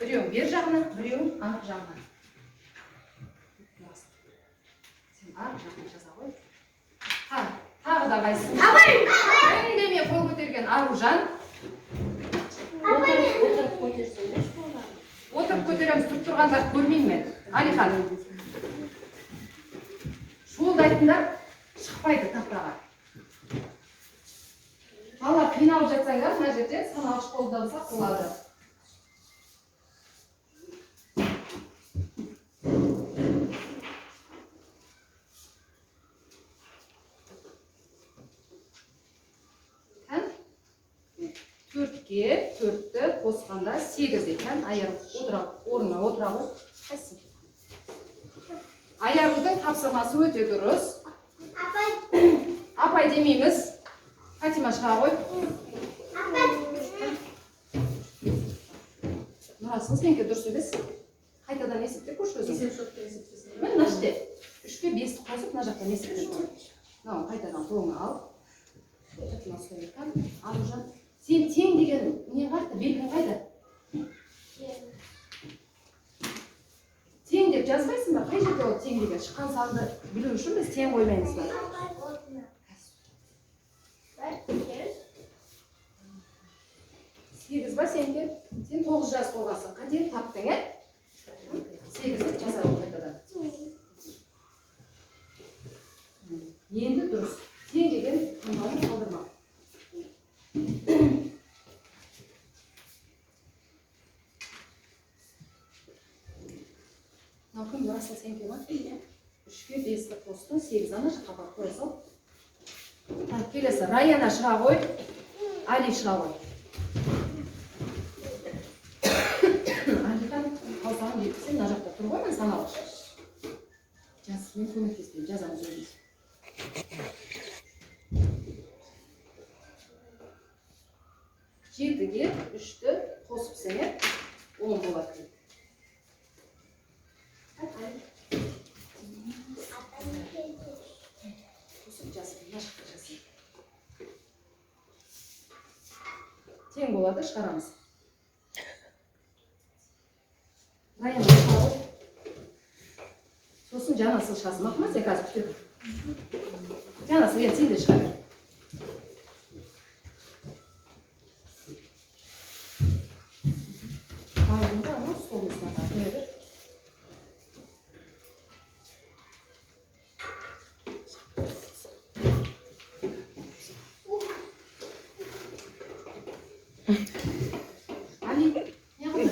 біреуің бер жағына, біреуің ар жағына. Сен ар жағына жаза қой. Тағы да қайсың? Үндемей қол көтерген Аружан. Отырып көтереміз, тұрып тұрғандар көрмеймін мен. Алихан. Шуылдайтындар шықпайды тақтаға. Бала қиналып жатсаңдар, мына жерде санағыш қолданса қылады. Төртке, төртті қосқанда 8 екен. Орнына отыра ғой. Қайсың? Айарудың тапсырмасы өте дұрыс. Апай демейміз. Фатима шыға ғой. Нұрасыңыз менге дұрыс емес. Қайтадан есепте көрші өзің. Мен наште. 3-ке 5-ті қосып, мына жақтан есепте көрші. Қайтадан қолыңа ал. Фатима сөйлейтін. Аружан. Сен тең деген не қарды? Белгін қайда? Тең деп жазбайсың ба? Қай жерде ол тең деген? Шыққан санды білу үшін біз тең қоймаймыз ба? 8 ба сенде? Сен 9 жас болғансың. Қате таптың, 8-ді жазады қайтадан. Енді дұрыс. Тең деген қамалын қалдырма. Кім Нұрасыл сенке ма? 3-ке 5-ті қостың, 8 ана жаққа барып қоя сал. Келесі Раяна шыға ғой, Али шыға ғой. Алихан қалсағын жеткісен, мына жақта тұр ғой, мен саналғыш. Жаз, мен көмектеспеймін, жазамыз өзіміз. Жетіге 3-ті қосып сене 10 болады. Қосып жазып, нашықта жазып. Тең болады, шығарамыз. Раяна шығады. Сосын Жанасыл шығасың. Мақма, сен қазір күтеді. Жанасыл, сен де шығады. Алдында ана столымыздан қояды. Али, не қылды?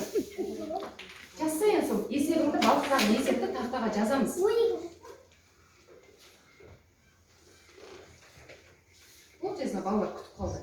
Жазсайын сол, есебіңді балықтағы есепті тақтаға жазамыз. Ол тезіне балалар күтіп қалды.